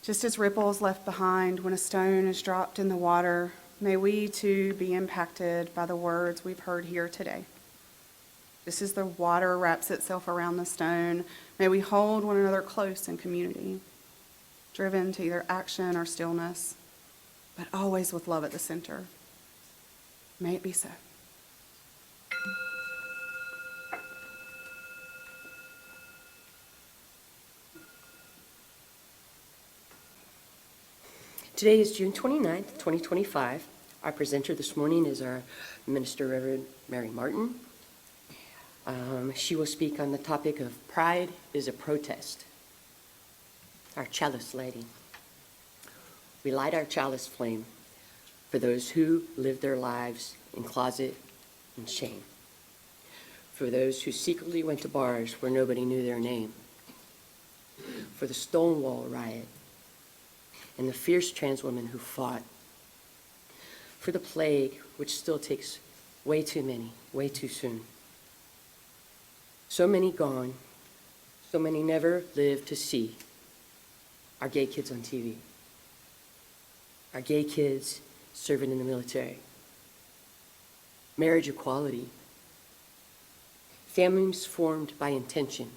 Just as ripples left behind when a stone is dropped in the water, may we too be impacted by the words we've heard here today. Just as the water wraps itself around the stone, may we hold one another close in community, driven to either action or stillness, but always with love at the center. May it be so. Today is June 29th, 2025. Our presenter this morning is our Minister, Reverend Mary Martin. She will speak on the topic of Pride is a Protest. Our chalice lighting. We light our chalice flame for those who live their lives in closet and shame. For those who secretly went to bars where nobody knew their name. For the Stonewall riot and the fierce trans women who fought. For the plague, which still takes way too many, way too soon. So many gone, so many never lived to see our gay kids on TV. Our gay kids serving in the military. Marriage equality. Families formed by intention.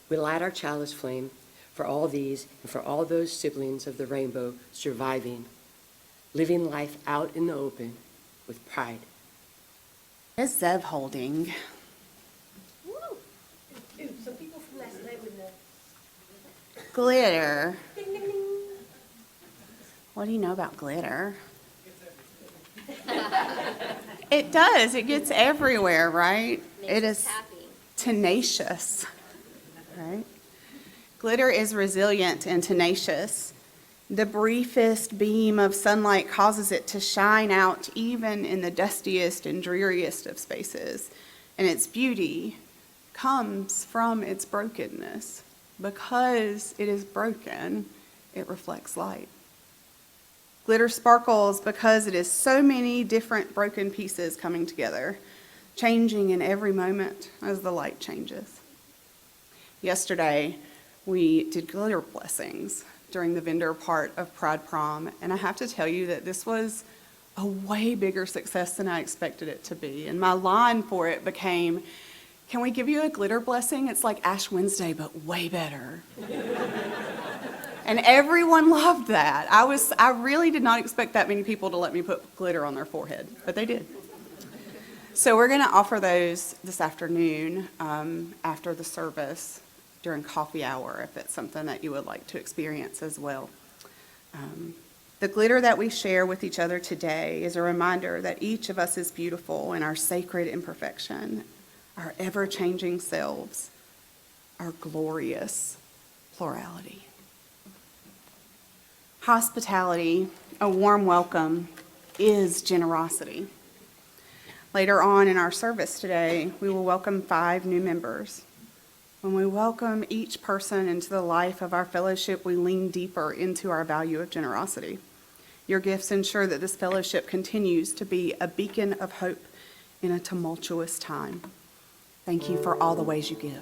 We light our chalice flame for all these and for all those siblings of the rainbow surviving, living life out in the open with pride. What is Zev holding? Woo! Ooh, some people from last night with the Glitter. ding, ding, ding. What do you know about glitter? It does. It gets everywhere, right? It is tenacious, right? Glitter is resilient and tenacious. The briefest beam of sunlight causes it to shine out even in the dustiest and dreariest of spaces. And its beauty comes from its brokenness. Because it is broken, it reflects light. Glitter sparkles because it is so many different broken pieces coming together, changing in every moment as the light changes. Yesterday, we did glitter blessings during the vendor part of Pride Prom, and I have to tell you that this was a way bigger success than I expected it to be. And my line for it became, "Can we give you a glitter blessing? It's like Ash Wednesday, but way better." And everyone loved that. I really did not expect that many people to let me put glitter on their forehead, but they did. So we're going to offer those this afternoon after the service during coffee hour, if it's something that you would like to experience as well. The glitter that we share with each other today is a reminder that each of us is beautiful in our sacred imperfection, our ever-changing selves, our glorious plurality. Hospitality, a warm welcome, is generosity. Later on in our service today, we will welcome 5 new members. When we welcome each person into the life of our fellowship, we lean deeper into our value of generosity. Your gifts ensure that this fellowship continues to be a beacon of hope in a tumultuous time. Thank you for all the ways you give.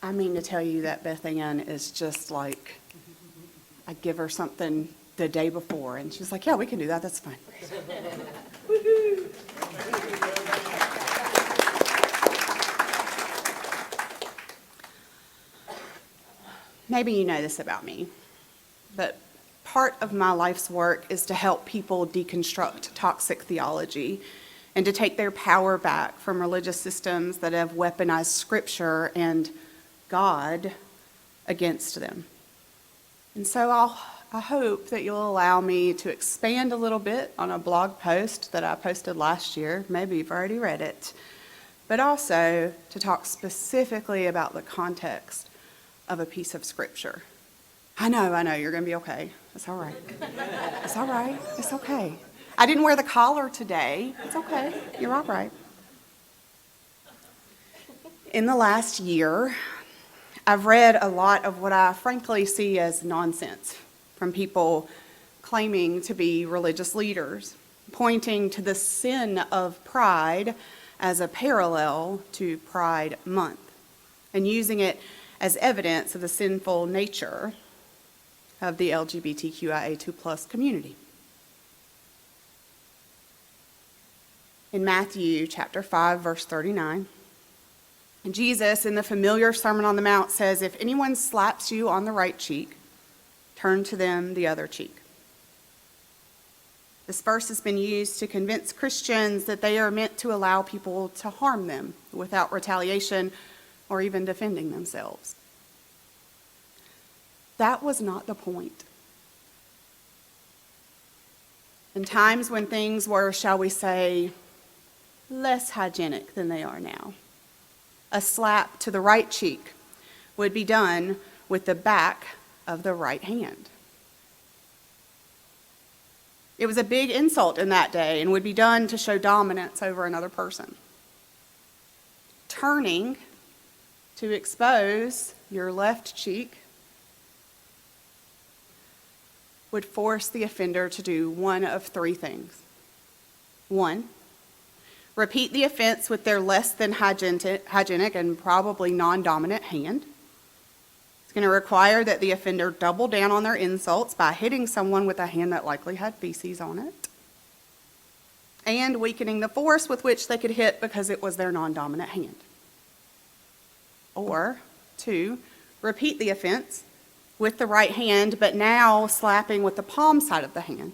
I mean to tell you that Beth Ann is just like, I give her something the day before, and she's like, "Yeah, we can do that, that's fine." Maybe you know this about me, but part of my life's work is to help people deconstruct toxic theology and to take their power back from religious systems that have weaponized Scripture and God against them. And so I hope that you'll allow me to expand a little bit on a blog post that I posted last year. Maybe you've already read it, but also to talk specifically about the context of a piece of Scripture I know, you're going to be okay. It's all right. It's all right. It's okay. I didn't wear the collar today. It's okay. You're all right. In the last year, I've read a lot of what I frankly see as nonsense from people claiming to be religious leaders, pointing to the sin of pride as a parallel to Pride Month, and using it as evidence of the sinful nature of the LGBTQIA2+ community. In Matthew chapter 5, verse 39, Jesus, in the familiar Sermon on the Mount, says, "If anyone slaps you on the right cheek, turn to them the other cheek." This verse has been used to convince Christians that they are meant to allow people to harm them without retaliation or even defending themselves. That was not the point. In times when things were, shall we say, less hygienic than they are now, a slap to the right cheek would be done with the back of the right hand. It was a big insult in that day and would be done to show dominance over another person. Turning to expose your left cheek would force the offender to do one of three things. One, repeat the offense with their less than hygienic and probably non-dominant hand. It's going to require that the offender double down on their insults by hitting someone with a hand that likely had feces on it, and weakening the force with which they could hit because it was their non-dominant hand. Or, two, repeat the offense with the right hand, but now slapping with the palm side of the hand,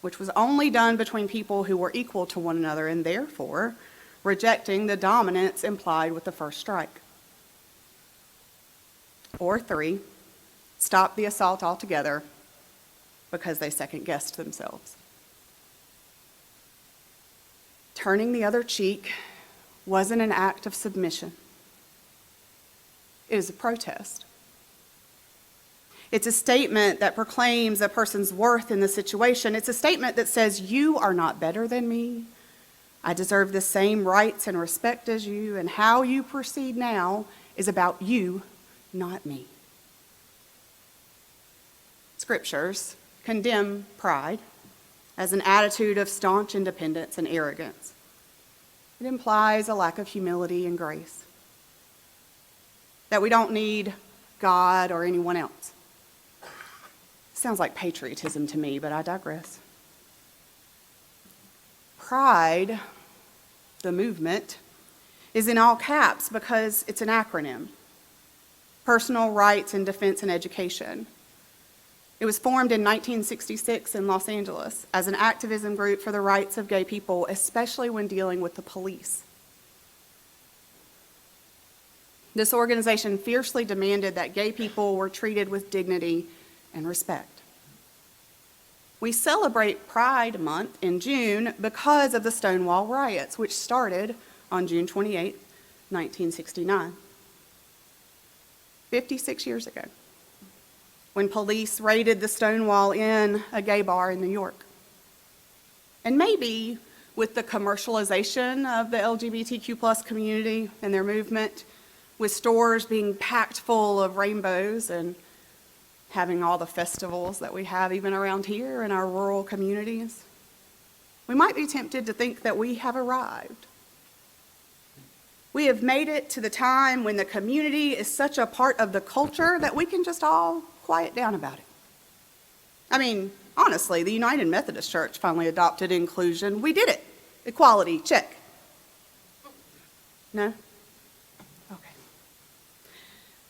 which was only done between people who were equal to one another and therefore rejecting the dominance implied with the first strike. Or three, stop the assault altogether because they second-guessed themselves. Turning the other cheek wasn't an act of submission. It is a protest. It's a statement that proclaims a person's worth in the situation. It's a statement that says, you are not better than me. I deserve the same rights and respect as you, and how you proceed now is about you, not me. Scriptures condemn pride as an attitude of staunch independence and arrogance. It implies a lack of humility and grace, that we don't need God or anyone else. Sounds like patriotism to me, but I digress. Pride, the movement, is in all caps because it's an acronym. Personal Rights in Defense and Education. It was formed in 1966 in Los Angeles as an activism group for the rights of gay people, especially when dealing with the police. This organization fiercely demanded that gay people were treated with dignity and respect. We celebrate Pride Month in June because of the Stonewall riots, which started on June 28, 1969, 56 years ago, when police raided the Stonewall Inn, a gay bar in New York. And maybe with the commercialization of the LGBTQ+ community and their movement, with stores being packed full of rainbows and having all the festivals that we have even around here in our rural communities, we might be tempted to think that we have arrived. We have made it to the time when the community is such a part of the culture that we can just all quiet down about it. I mean, honestly, the United Methodist Church finally adopted inclusion. We did it. Equality, check. No? Okay.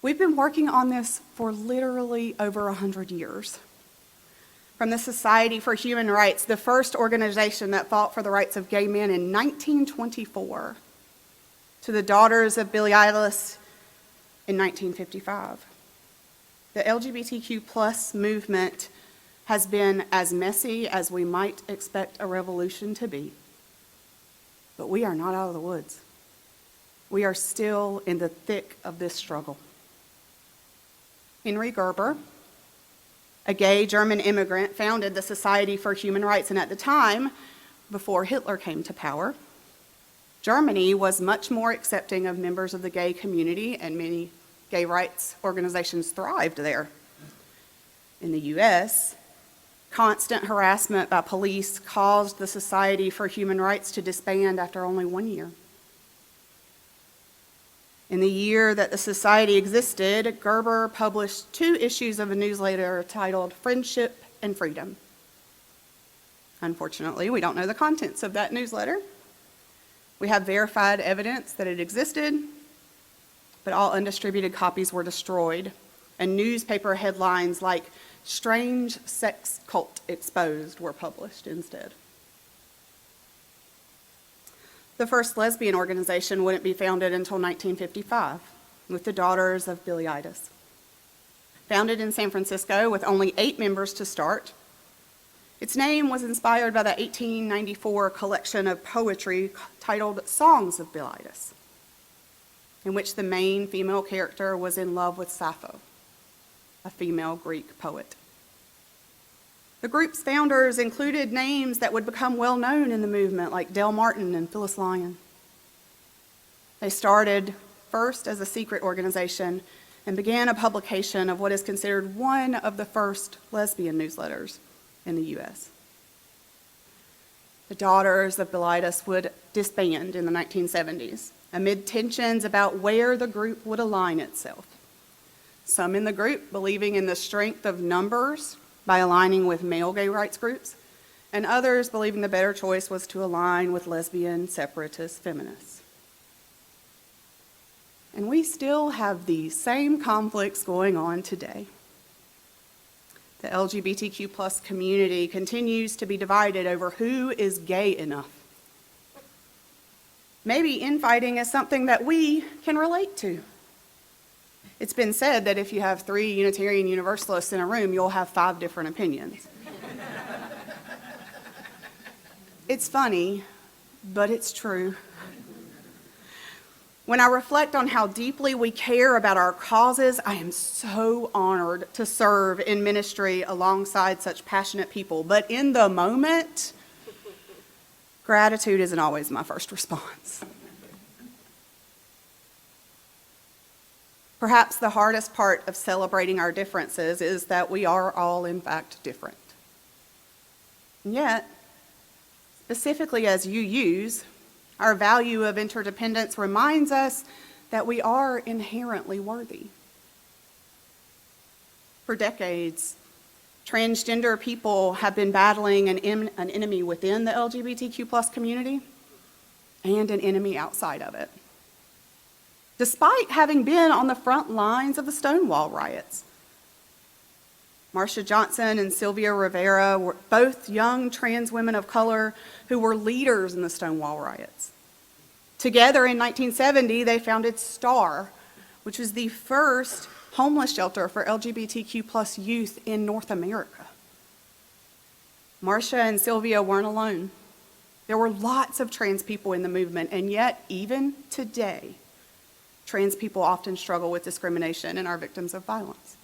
We've been working on this for literally over 100 years. From the Society for Human Rights, the first organization that fought for the rights of gay men in 1924, to the Daughters of Billie Eilish in 1955. The LGBTQ+ movement has been as messy as we might expect a revolution to be. But we are not out of the woods. We are still in the thick of this struggle. Henry Gerber, a gay German immigrant, founded the Society for Human Rights, and at the time, before Hitler came to power, Germany was much more accepting of members of the gay community, and many gay rights organizations thrived there. In the U.S., constant harassment by police caused the Society for Human Rights to disband after only 1 year. In the year that the society existed, Gerber published 2 issues of a newsletter titled Friendship and Freedom. Unfortunately, we don't know the contents of that newsletter. We have verified evidence that it existed, but all undistributed copies were destroyed, and newspaper headlines like "Strange Sex Cult Exposed" were published instead. The first lesbian organization wouldn't be founded until 1955, with the Daughters of Billy-itis. Founded in San Francisco with only 8 members to start, its name was inspired by the 1894 collection of poetry titled Songs of Billy-itis, in which the main female character was in love with Sappho, a female Greek poet. The group's founders included names that would become well known in the movement, like Del Martin and Phyllis Lyon. They started first as a secret organization and began a publication of what is considered one of the first lesbian newsletters in the U.S. The Daughters of Billy-itis would disband in the 1970s, amid tensions about where the group would align itself. Some in the group believing in the strength of numbers by aligning with male gay rights groups, and others believing the better choice was to align with lesbian separatist feminists. And we still have these same conflicts going on today. The LGBTQ plus community continues to be divided over who is gay enough. Maybe infighting is something that we can relate to. It's been said that if you have 3 Unitarian Universalists in a room, you'll have 5 different opinions. It's funny, but it's true. When I reflect on how deeply we care about our causes, I am so honored to serve in ministry alongside such passionate people. But in the moment, gratitude isn't always my first response. Perhaps the hardest part of celebrating our differences is that we are all, in fact, different. And yet, specifically as UUs, our value of interdependence reminds us that we are inherently worthy. For decades, transgender people have been battling an enemy within the LGBTQ plus community and an enemy outside of it. Despite having been on the front lines of the Stonewall riots, Marsha Johnson and Sylvia Rivera were both young trans women of color who were leaders in the Stonewall riots. Together in 1970, they founded STAR, which was the first homeless shelter for LGBTQ plus youth in North America. Marsha and Sylvia weren't alone. There were lots of trans people in the movement, and yet, even today, trans people often struggle with discrimination and are victims of violence.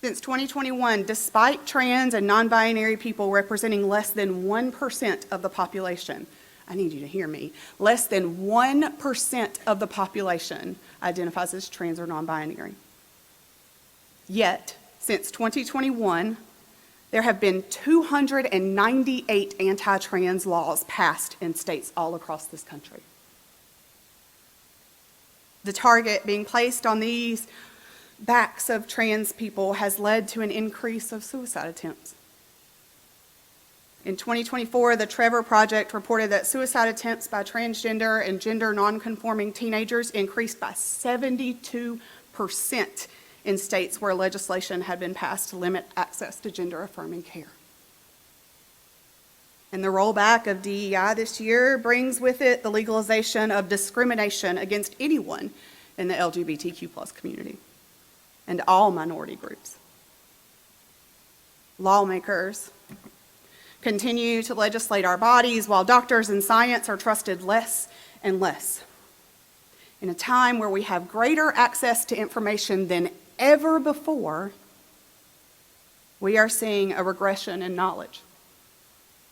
Since 2021, despite trans and non-binary people representing less than 1% of the population, I need you to hear me, less than 1% of the population identifies as trans or non-binary. Yet, since 2021, there have been 298 anti-trans laws passed in states all across this country. The target being placed on these backs of trans people has led to an increase of suicide attempts. In 2024, the Trevor Project reported that suicide attempts by transgender and gender nonconforming teenagers increased by 72% in states where legislation had been passed to limit access to gender-affirming care. And the rollback of DEI this year brings with it the legalization of discrimination against anyone in the LGBTQ plus community and all minority groups. Lawmakers continue to legislate our bodies while doctors and science are trusted less and less. In a time where we have greater access to information than ever before, We are seeing a regression in knowledge,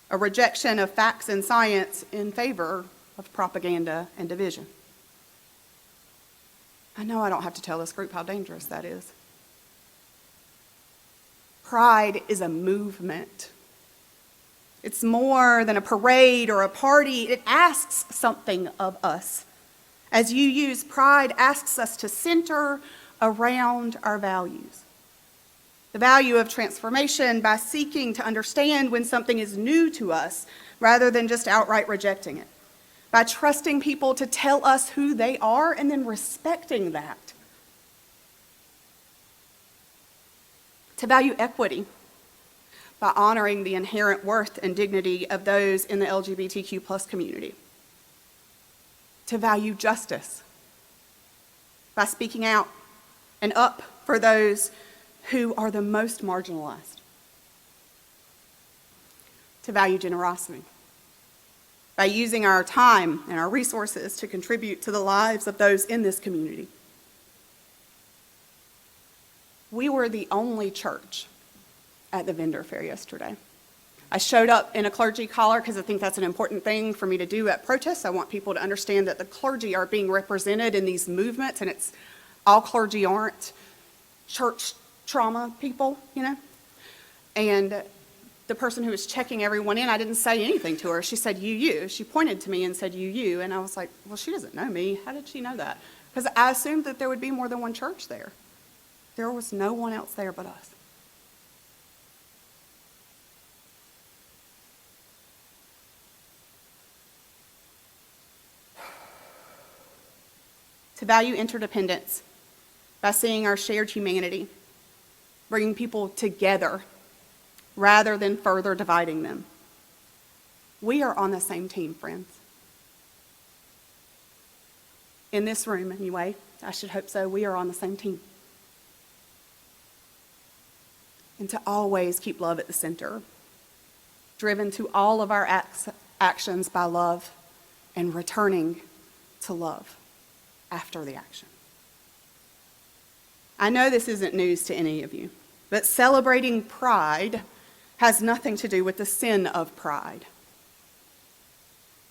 a rejection of facts and science in favor of propaganda and division. I know I don't have to tell this group how dangerous that is. Pride is a movement. It's more than a parade or a party. It asks something of us. As UU's, pride asks us to center around our values. The value of transformation by seeking to understand when something is new to us rather than just outright rejecting it. By trusting people to tell us who they are and then respecting that. To value equity by honoring the inherent worth and dignity of those in the LGBTQ plus community. To value justice by speaking out and up for those who are the most marginalized. To value generosity by using our time and our resources to contribute to the lives of those in this community. We were the only church at the vendor fair yesterday. I showed up in a clergy collar because I think that's an important thing for me to do at protests. I want people to understand that the clergy are being represented in these movements, and it's all clergy aren't church trauma people, you know? And the person who was checking everyone in, I didn't say anything to her. She said, "You." She pointed to me and said, "You." And I was like, well, she doesn't know me. How did she know that? Because I assumed that there would be more than one church there. There was no one else there but us. To value interdependence by seeing our shared humanity, bringing people together rather than further dividing them. We are on the same team, friends. In this room, anyway, I should hope so, we are on the same team. And to always keep love at the center, driven to all of our actions by love and returning to love after the action. I know this isn't news to any of you, but celebrating pride has nothing to do with the sin of pride.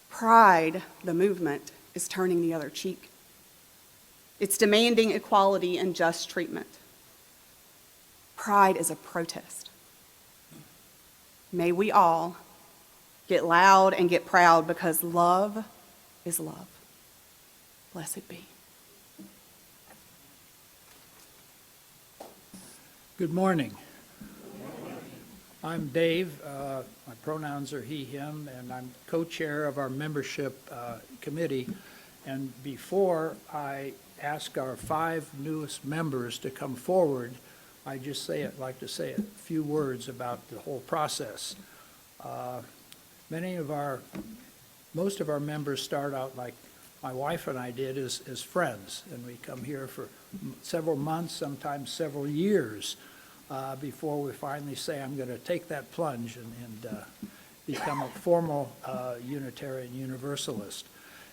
Pride, the movement, is turning the other cheek. It's demanding equality and just treatment. Pride is a protest. May we all get loud and get proud because love is love. Blessed be. Good morning. I'm Dave. My pronouns are he, him, and I'm co-chair of our membership committee. And before I ask our 5 newest members to come forward, I'd like to say a few words about the whole process. Most of our members start out like my wife and I did as friends, and we come here for several months, sometimes several years, before we finally say, I'm going to take that plunge and become a formal Unitarian Universalist.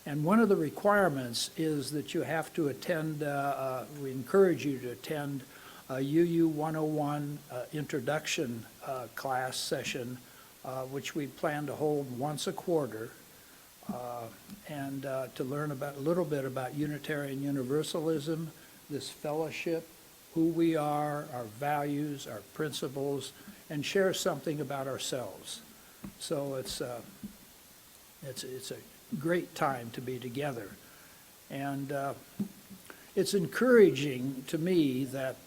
And one of the requirements is that you have to attend, we encourage you to attend a UU 101 introduction class session, which we plan to hold once a quarter, and to learn a little bit about Unitarian Universalism, this fellowship, who we are, our values, our principles, and share something about ourselves. So it's a great time to be together. And it's encouraging to me that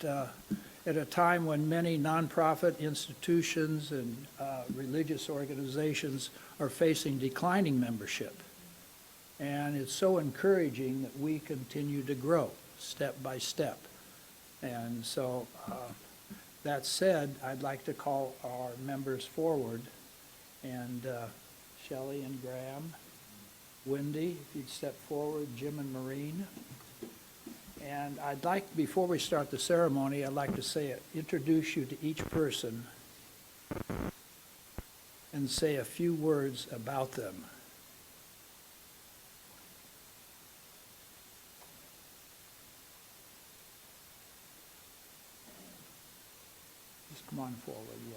at a time when many nonprofit institutions and religious organizations are facing declining membership, and it's so encouraging that we continue to grow step by step. And so that said, I'd like to call our members forward, and Shelley and Graham, Wendy, if you'd step forward, Jim and Maureen. And I'd like, before we start the ceremony, I'd like to introduce you to each person and say a few words about them. Just come on forward, yeah.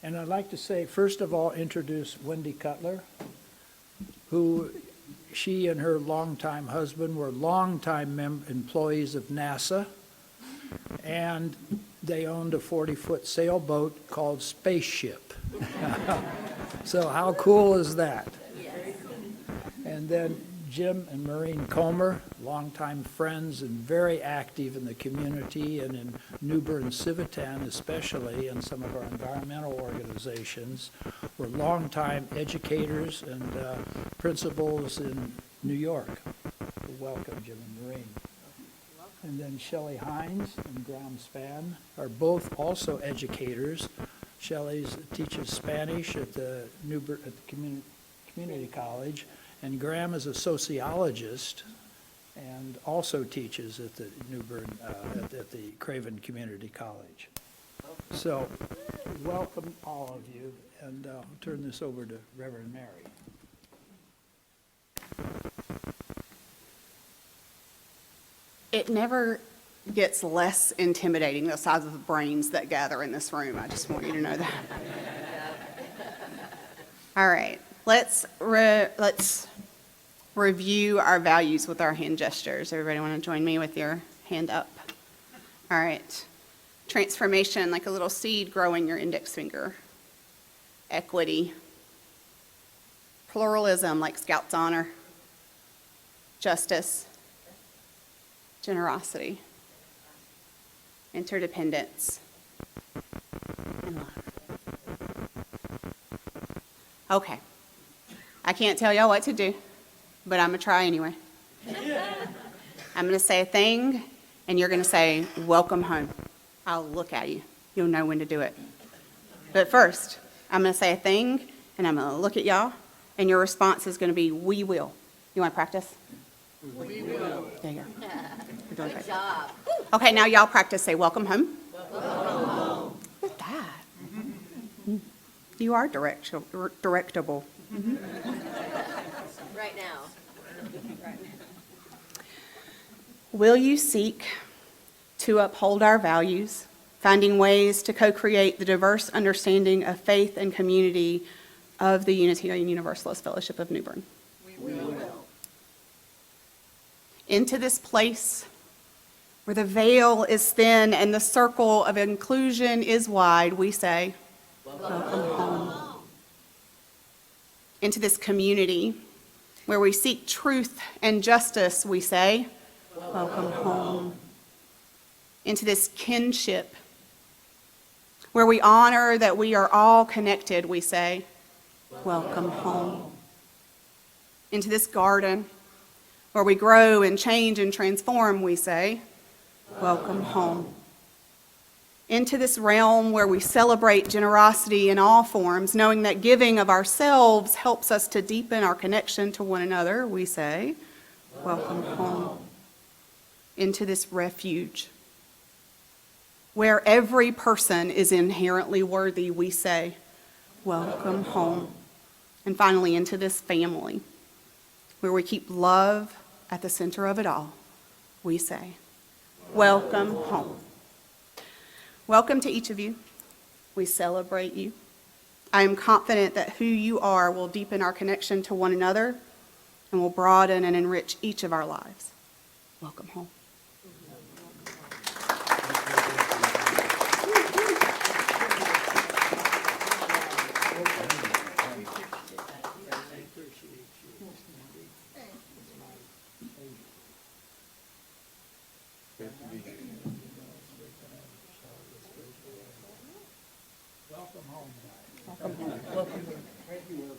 And I'd like to say, first of all, introduce Wendy Cutler, who she and her longtime husband were longtime employees of NASA, and they owned a 40-foot sailboat called Spaceship. So how cool is that? And then Jim and Maureen Comer, longtime friends and very active in the community and in New Bern Civitan especially, and some of our environmental organizations, were longtime educators and principals in New York. Welcome, Jim and Maureen. And then Shelley Hines and Graham Spann are both also educators. Shelley teaches Spanish at the community college, and Graham is a sociologist and also teaches at the New Bern, at the Craven Community College. So, welcome all of you, and I'll turn this over to Reverend Mary. It never gets less intimidating, the size of the brains that gather in this room. I just want you to know that. All right, let's review our values with our hand gestures. Everybody want to join me with your hand up? All right. Transformation, like a little seed growing your index finger. Equity. Pluralism, like Scout's honor. Justice. Generosity. Interdependence. And love. Okay. I can't tell y'all what to do, but I'm going to try anyway. I'm going to say a thing, and you're going to say, welcome home. I'll look at you. You'll know when to do it. But first, I'm going to say a thing, and I'm going to look at y'all, and your response is going to be, we will. You want to practice? We will. There you go. We're doing great. Good job. Okay, now y'all practice. Say, welcome home. Welcome home. Look at that. You are directable. Right now. Will you seek to uphold our values, finding ways to co-create the diverse understanding of faith and community of the Unitarian Universalist Fellowship of New Bern? We will. Into this place where the veil is thin and the circle of inclusion is wide, we say, welcome home. Into this community where we seek truth and justice, we say, welcome home. Into this kinship where we honor that we are all connected, we say, welcome home. Into this garden where we grow and change and transform, we say, welcome home. Into this realm where we celebrate generosity in all forms, knowing that giving of ourselves helps us to deepen our connection to one another, we say, welcome home. Into this refuge where every person is inherently worthy, we say, welcome home. And finally, into this family where we keep love at the center of it all, we say, welcome home. Welcome to each of you. We celebrate you. I am confident that who you are will deepen our connection to one another and will broaden and enrich each of our lives. Welcome home. Welcome home. Thank you, everyone.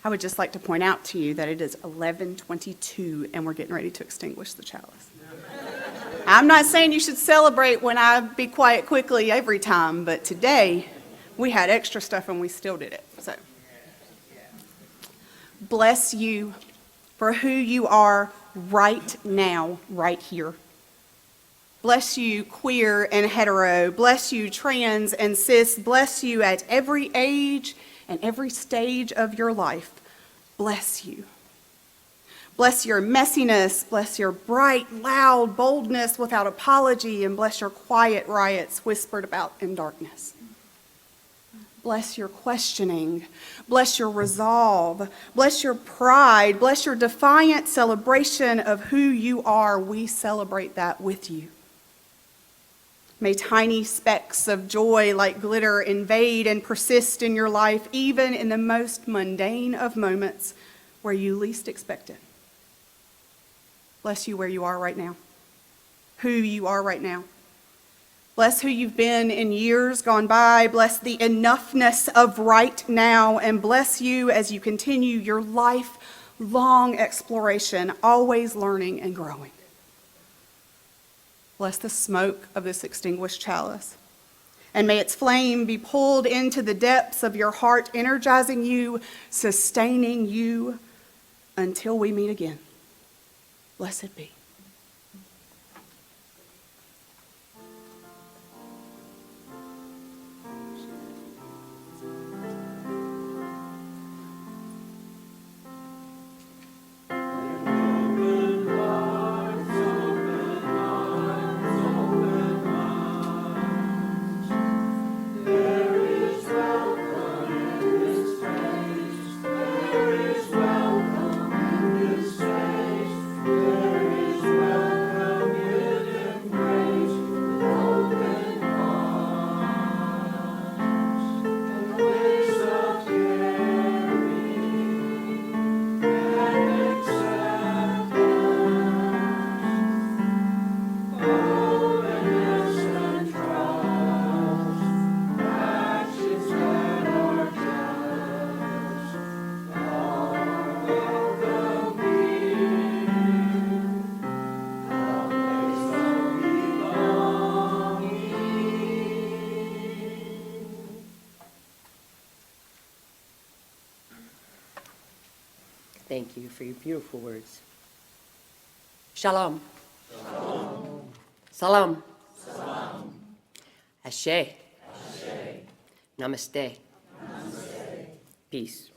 I would just like to point out to you that it is 11:22 and we're getting ready to extinguish the chalice. I'm not saying you should celebrate when I be quiet quickly every time, but today we had extra stuff and we still did it. So, bless you for who you are right now, right here. Bless you, queer and hetero. Bless you, trans and cis. Bless you at every age and every stage of your life. Bless you. Bless your messiness, bless your bright, loud boldness without apology, and bless your quiet riots whispered about in darkness. Bless your questioning, bless your resolve, bless your pride, bless your defiant celebration of who you are. We celebrate that with you. May tiny specks of joy like glitter invade and persist in your life, even in the most mundane of moments where you least expect it. Bless you where you are right now, who you are right now. Bless who you've been in years gone by. Bless the enoughness of right now, and bless you as you continue your lifelong exploration, always learning and growing. Bless the smoke of this extinguished chalice, and may its flame be pulled into the depths of your heart, energizing you, sustaining you until we meet again. Blessed be. Thank you for your beautiful words. Shalom. Shalom. Salam. Salam. Ashe. Ashe. Namaste. Namaste. Peace.